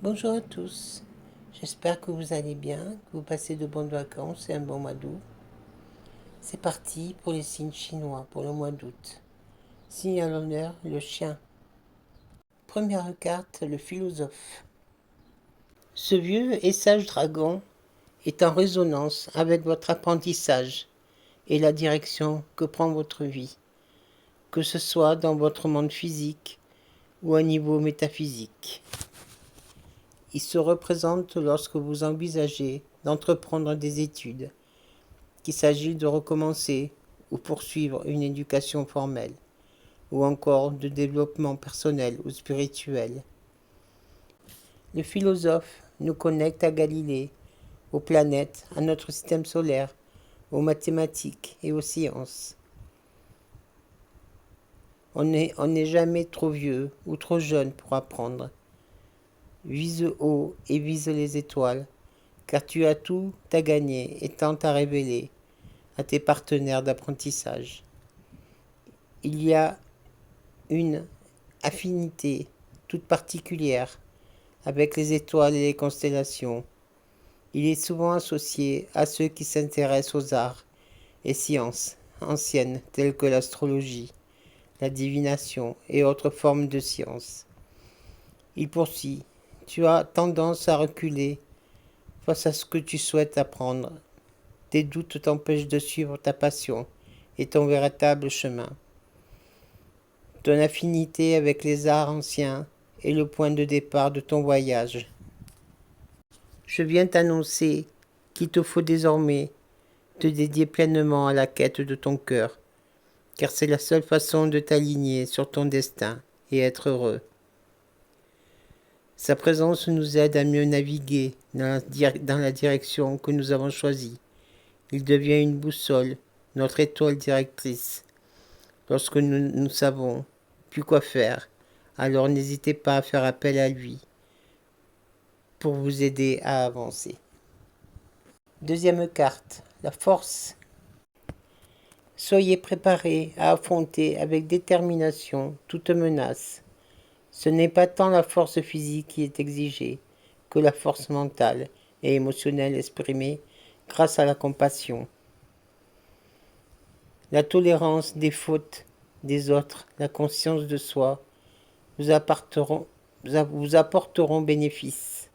Bonjour à tous, j'espère que vous allez bien, que vous passez de bonnes vacances et un bon mois d'août. C'est parti pour les signes chinois pour le mois d'août. Signe à l'honneur, le chien. Première carte, le philosophe. Ce vieux et sage dragon est en résonance avec votre apprentissage et la direction que prend votre vie, que ce soit dans votre monde physique ou à niveau métaphysique. Il se représente lorsque vous envisagez d'entreprendre des études, qu'il s'agit de recommencer ou poursuivre une éducation formelle, ou encore de développement personnel ou spirituel. Le philosophe nous connecte à Galilée, aux planètes, à notre système solaire, aux mathématiques et aux sciences. On n'est jamais trop vieux ou trop jeune pour apprendre. Vise haut et vise les étoiles, car tu as tout à gagner et tant à révéler à tes partenaires d'apprentissage. Il y a une affinité toute particulière avec les étoiles et les constellations. Il est souvent associé à ceux qui s'intéressent aux arts et sciences anciennes telles que l'astrologie, la divination et autres formes de sciences. Il poursuit: tu as tendance à reculer face à ce que tu souhaites apprendre. Tes doutes t'empêchent de suivre ta passion et ton véritable chemin. Ton affinité avec les arts anciens est le point de départ de ton voyage. Je viens t'annoncer qu'il te faut désormais te dédier pleinement à la quête de ton cœur, car c'est la seule façon de t'aligner sur ton destin et être heureux. Sa présence nous aide à mieux naviguer dans la direction que nous avons choisie. Il devient une boussole, notre étoile directrice. Lorsque nous ne savons plus quoi faire, alors n'hésitez pas à faire appel à lui pour vous aider à avancer. Deuxième carte, la force. Soyez préparés à affronter avec détermination toute menace. Ce n'est pas tant la force physique qui est exigée que la force mentale et émotionnelle exprimée grâce à la compassion. La tolérance des fautes des autres, la conscience de soi vous apporteront bénéfice.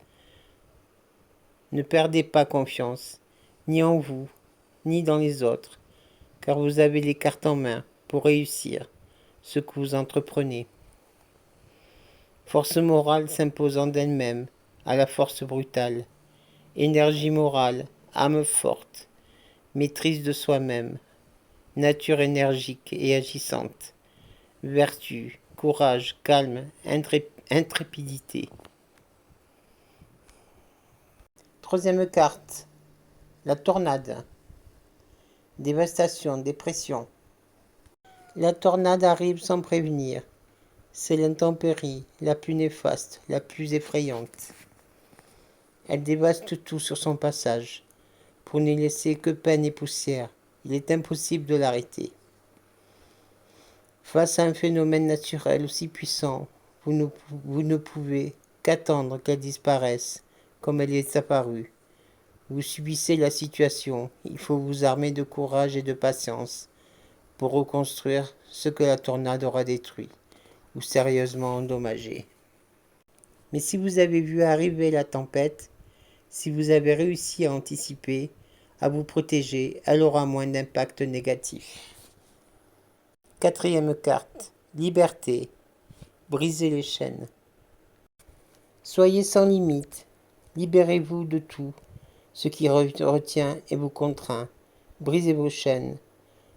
Ne perdez pas confiance, ni en vous, ni dans les autres, car vous avez les cartes en main pour réussir ce que vous entreprenez. Force morale s'imposant d'elle-même à la force brutale. Énergie morale, âme forte, maîtrise de soi-même, nature énergique et agissante, vertu, courage, calme, intrépidité. Troisième carte, la tornade. Dévastation, dépression. La tornade arrive sans prévenir. C'est l'intempérie la plus néfaste, la plus effrayante. Elle dévaste tout sur son passage, pour n'y laisser que peine et poussière. Il est impossible de l'arrêter. Face à un phénomène naturel aussi puissant, vous ne pouvez qu'attendre qu'elle disparaisse comme elle est apparue. Vous subissez la situation, il faut vous armer de courage et de patience pour reconstruire ce que la tornade aura détruit ou sérieusement endommagé. Mais si vous avez vu arriver la tempête, si vous avez réussi à anticiper, à vous protéger, elle aura moins d'impact négatif. Quatrième carte, liberté. Brisez les chaînes. Soyez sans limite. Libérez-vous de tout ce qui retient et vous contraint. Brisez vos chaînes.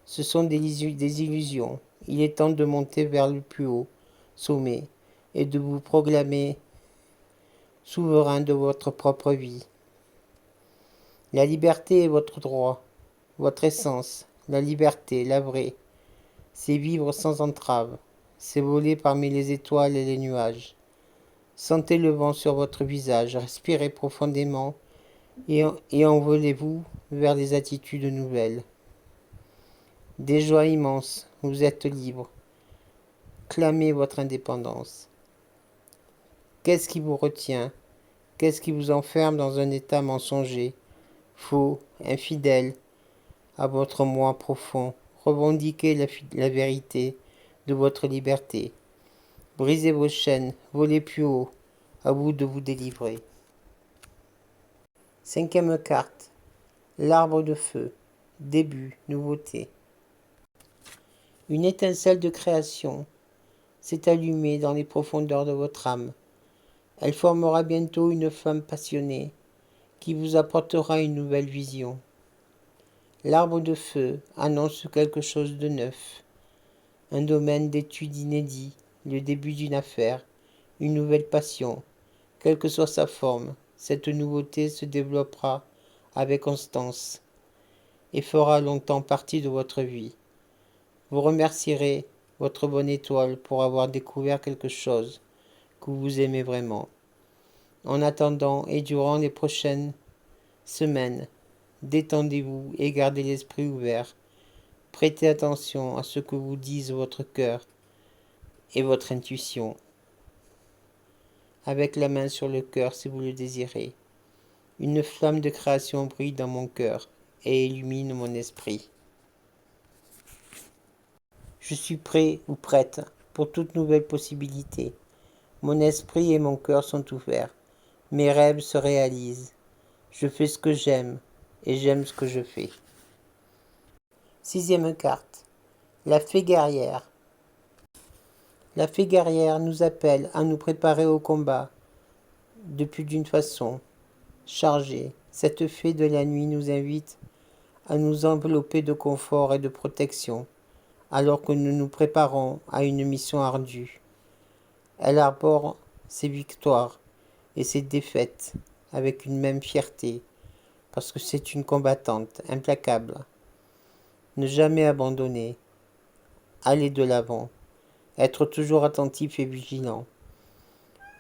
Ce sont des illusions. Il est temps de monter vers le plus haut sommet et de vous proclamer souverain de votre propre vie. La liberté est votre droit, votre essence. La liberté, la vraie, c'est vivre sans entrave, c'est voler parmi les étoiles et les nuages. Sentez le vent sur votre visage, respirez profondément et envolez-vous vers des attitudes nouvelles. Des joies immenses, vous êtes libre. Clamez votre indépendance. Qu'est-ce qui vous retient? Qu'est-ce qui vous enferme dans un état mensonger, faux, infidèle à votre moi profond? Revendiquez la vérité de votre liberté. Brisez vos chaînes, volez plus haut, à vous de vous délivrer. Cinquième carte. L'arbre de feu. Début, nouveauté. Une étincelle de création s'est allumée dans les profondeurs de votre âme. Elle formera bientôt une flamme passionnée qui vous apportera une nouvelle vision. L'arbre de feu annonce quelque chose de neuf, un domaine d'étude inédit, le début d'une affaire, une nouvelle passion. Quelle que soit sa forme, cette nouveauté se développera avec constance et fera longtemps partie de votre vie. Vous remercierez votre bonne étoile pour avoir découvert quelque chose que vous aimez vraiment. En attendant et durant les prochaines semaines, détendez-vous et gardez l'esprit ouvert. Prêtez attention à ce que vous disent votre cœur et votre intuition. Avec la main sur le cœur si vous le désirez. Une flamme de création brille dans mon cœur et illumine mon esprit. Je suis prêt ou prête pour toute nouvelle possibilité. Mon esprit et mon cœur sont ouverts. Mes rêves se réalisent. Je fais ce que j'aime et j'aime ce que je fais. Sixième carte. La fée guerrière. La fée guerrière nous appelle à nous préparer au combat depuis d'une façon chargée. Cette fée de la nuit nous invite à nous envelopper de confort et de protection alors que nous nous préparons à une mission ardue. Elle arbore ses victoires et ses défaites avec une même fierté parce que c'est une combattante implacable. Ne jamais abandonner, aller de l'avant, être toujours attentif et vigilant.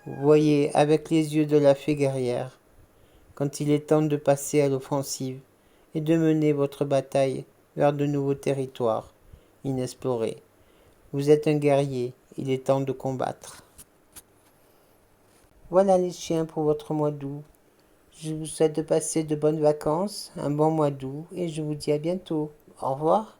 Voyez avec les yeux de la fée guerrière quand il est temps de passer à l'offensive et de mener votre bataille vers de nouveaux territoires inexplorés. Vous êtes un guerrier, il est temps de combattre. Voilà les chiens pour votre mois d'août. Je vous souhaite de passer de bonnes vacances, un bon mois d'août et je vous dis à bientôt. Au revoir.